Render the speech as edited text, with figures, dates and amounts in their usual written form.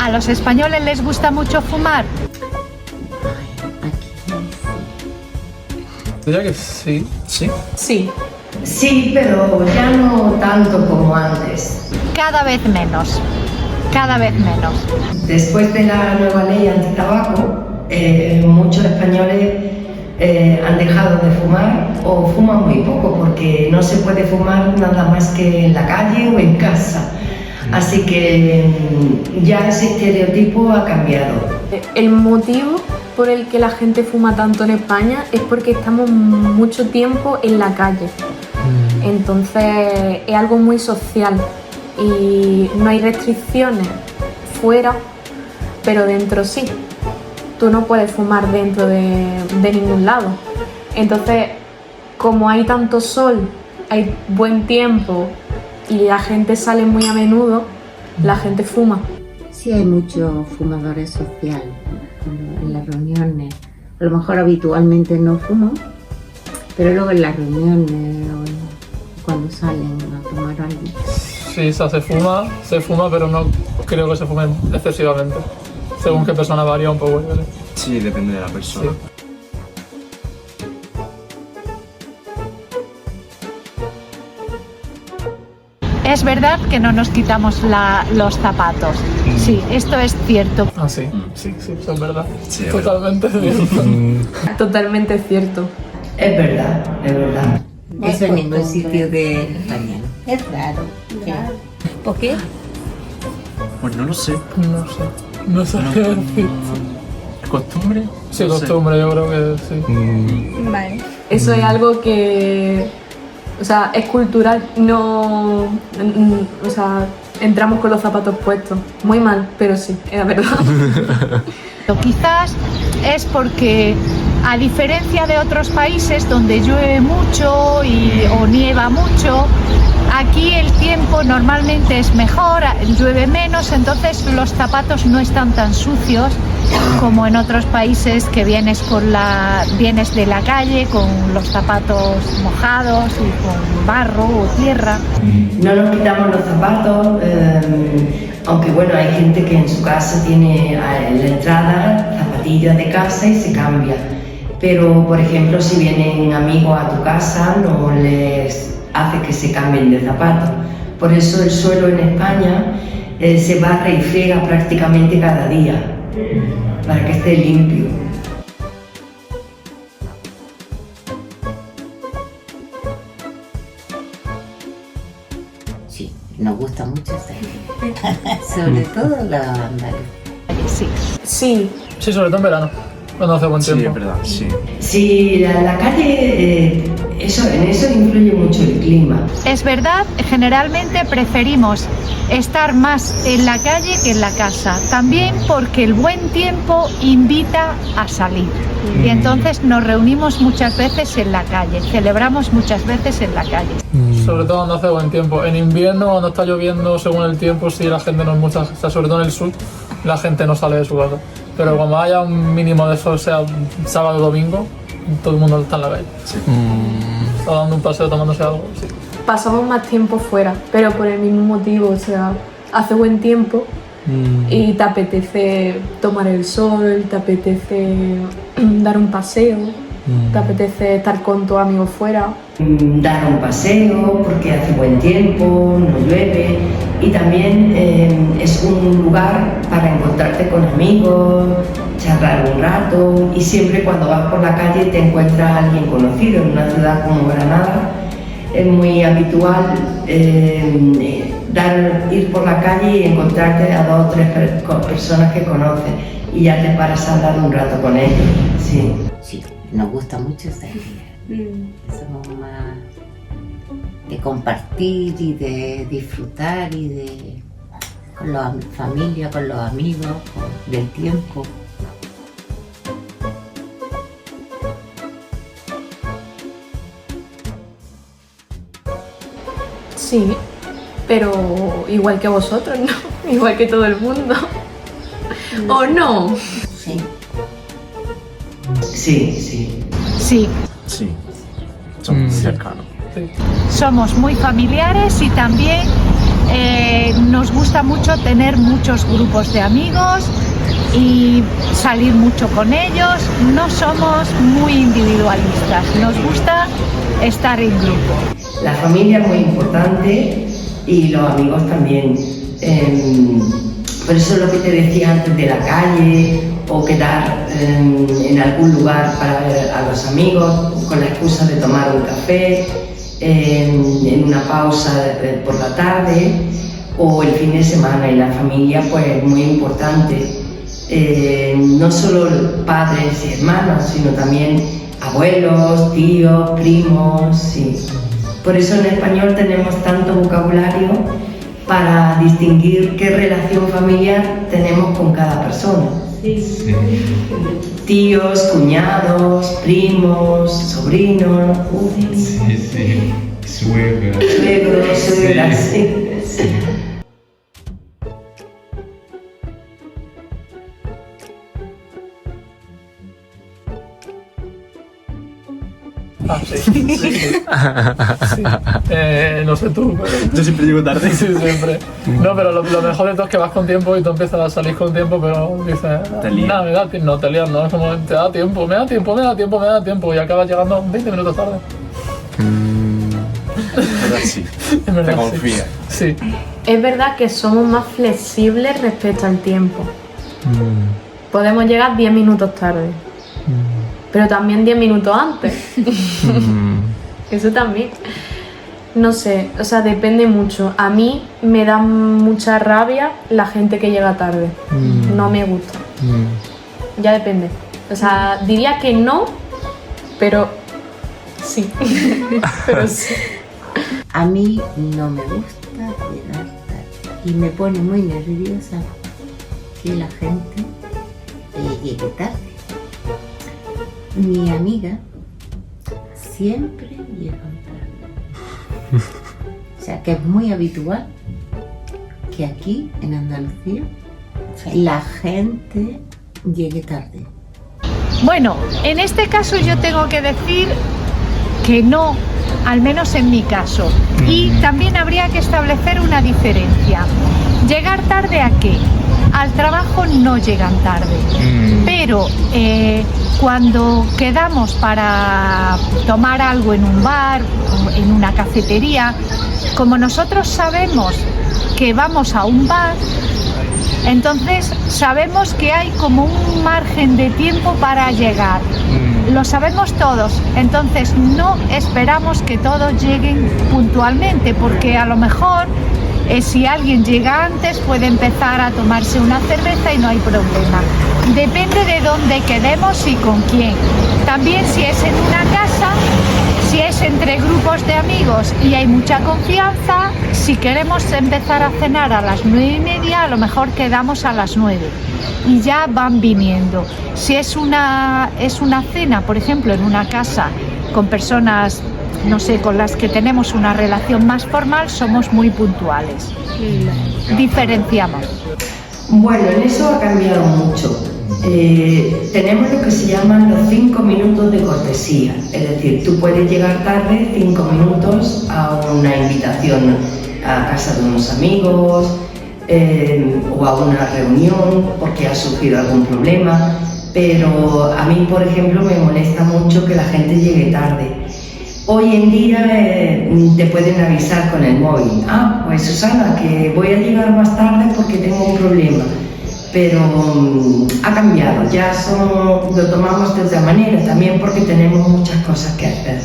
¿A los españoles les gusta mucho fumar? Diría que sí. ¿Sí? Sí. Sí, pero ya no tanto como antes. Cada vez menos. Cada vez menos. Después de la nueva ley antitabaco, muchos españoles han dejado de fumar o fuman muy poco porque no se puede fumar nada más que en la calle o en casa. Así que ya ese estereotipo ha cambiado. El motivo por el que la gente fuma tanto en España es porque estamos mucho tiempo en la calle. Entonces es algo muy social y no hay restricciones fuera, pero dentro sí. Tú no puedes fumar dentro de ningún lado. Entonces, como hay tanto sol, hay buen tiempo y la gente sale muy a menudo, la gente fuma. Sí, hay muchos fumadores sociales en las reuniones. A lo mejor habitualmente no fuman, pero luego en las reuniones o cuando salen a tomar algo. Sí, se fuma, pero no creo que se fume excesivamente. Según qué persona varía un poco. ¿Vale? Sí, depende de la persona. Sí. Es verdad que no nos quitamos los zapatos. Sí, esto es cierto. Ah, sí, sí, eso es verdad. Sí, es totalmente cierto. Totalmente cierto. Es verdad, es verdad. Eso en ningún sitio de España. Es raro. Claro. ¿Por qué? Pues no lo sé. No sabría decir. ¿Costumbre? Sí, No sé. costumbre, yo creo que sí. Vale. Eso es algo que, o sea, es cultural, no, o sea, entramos con los zapatos puestos. Muy mal, pero sí, es verdad. Quizás es porque, a diferencia de otros países donde llueve mucho o nieva mucho, aquí el tiempo normalmente es mejor, llueve menos, entonces los zapatos no están tan sucios como en otros países que vienes de la calle con los zapatos mojados y con barro o tierra. No nos quitamos los zapatos, aunque bueno, hay gente que en su casa tiene en la entrada zapatillas de casa y se cambia. Pero, por ejemplo, si vienen amigos a tu casa, no les hace que se cambien de zapatos. Por eso el suelo en España se barre y friega prácticamente cada día, para que esté limpio. Sí, nos gusta mucho salir. Sobre todo los andaluces. Sí. Sí, Sí, sobre todo en verano, cuando hace buen Sí, tiempo. es verdad, sí. Sí, la calle, en eso influye mucho el clima. Es verdad, generalmente preferimos estar más en la calle que en la casa. También porque el buen tiempo invita a salir. Y entonces nos reunimos muchas veces en la calle, celebramos muchas veces en la calle. Sobre todo cuando hace buen tiempo. En invierno, cuando está lloviendo, según el tiempo, sí, la gente no es mucha, o sea, sobre todo en el sur, la gente no sale de su casa. Pero cuando haya un mínimo de sol, sea sábado o domingo, todo el mundo está en la calle. Sí. Está dando un paseo, tomándose algo. Sí. pasamos más tiempo fuera, pero por el mismo motivo, o sea, hace buen tiempo y te apetece tomar el sol, te apetece dar un paseo, te apetece estar con tus amigos fuera. Dar un paseo porque hace buen tiempo, no llueve, y también es un lugar para encontrarte con amigos, charlar un rato, y siempre cuando vas por la calle te encuentras a alguien conocido. En una ciudad como Granada es muy habitual ir por la calle y encontrarte a 2 o 3 personas que conoces y ya te paras a hablar un rato con ellos. Sí. Sí, nos gusta mucho salir. Somos más de compartir y de disfrutar y de con la familia, con los amigos, del tiempo. Sí, pero igual que vosotros, ¿no? Igual que todo el mundo. ¿O no? Sí. Sí, sí. Sí, Sí, somos cercanos. Sí. somos muy familiares y también nos gusta mucho tener muchos grupos de amigos y salir mucho con ellos. No somos muy individualistas, nos gusta estar en grupo. La familia es muy importante y los amigos también. Por eso es lo que te decía antes de la calle o quedar en algún lugar para ver a los amigos con la excusa de tomar un café, en una pausa por la tarde o el fin de semana. Y la familia pues es muy importante, no solo padres y hermanos, sino también abuelos, tíos, primos. Sí. Por eso en español tenemos tanto vocabulario para distinguir qué relación familiar tenemos con cada persona. Sí. Tíos, cuñados, primos, sobrinos, Sí. Suegros. suegros, suegras, sí. Ah, sí. Sí. No sé tú, pero... Yo siempre llego tarde. Sí, siempre. No, pero lo mejor de todo es que vas con tiempo y tú empiezas a salir con tiempo, pero dices, Te lías. nada, me da tiempo, no te lías, no, es como, te da tiempo, me da tiempo, y acabas llegando 20 minutos tarde. Pero sí. En verdad, Te confías. Sí. Es verdad que somos más flexibles respecto al tiempo. Podemos llegar 10 minutos tarde, pero también 10 minutos antes. Eso también. No sé, o sea, depende mucho. A mí me da mucha rabia la gente que llega tarde. No me gusta. Ya depende. O sea, diría que no, pero sí. Pero sí. A mí no me gusta llegar tarde y me pone muy nerviosa que la gente llegue tarde. Mi amiga siempre llega tarde. O sea que es muy habitual que aquí en Andalucía la gente llegue tarde. Bueno, en este caso yo tengo que decir que no, al menos en mi caso. Y también habría que establecer una diferencia. ¿Llegar tarde a qué? Al trabajo no llegan tarde, pero cuando quedamos para tomar algo en un bar, en una cafetería, como nosotros sabemos que vamos a un bar, entonces sabemos que hay como un margen de tiempo para llegar. Lo sabemos todos, entonces no esperamos que todos lleguen puntualmente, porque a lo mejor si alguien llega antes puede empezar a tomarse una cerveza y no hay problema. Depende de dónde quedemos y con quién. También si es en una casa, si es entre grupos de amigos y hay mucha confianza, si queremos empezar a cenar a las 9:30, a lo mejor quedamos a las 9 y ya van viniendo. Si es una cena, por ejemplo, en una casa con personas, no sé, con las que tenemos una relación más formal, somos muy puntuales. Diferenciamos. Bueno, en eso ha cambiado mucho. Tenemos lo que se llaman los 5 minutos de cortesía, es decir, tú puedes llegar tarde 5 minutos a una invitación a casa de unos amigos o a una reunión porque ha surgido algún problema, pero a mí, por ejemplo, me molesta mucho que la gente llegue tarde. Hoy en día te pueden avisar con el móvil, pues Susana, que voy a llegar más tarde porque tengo un problema. Pero ha cambiado, ya lo tomamos de otra manera, también porque tenemos muchas cosas que hacer.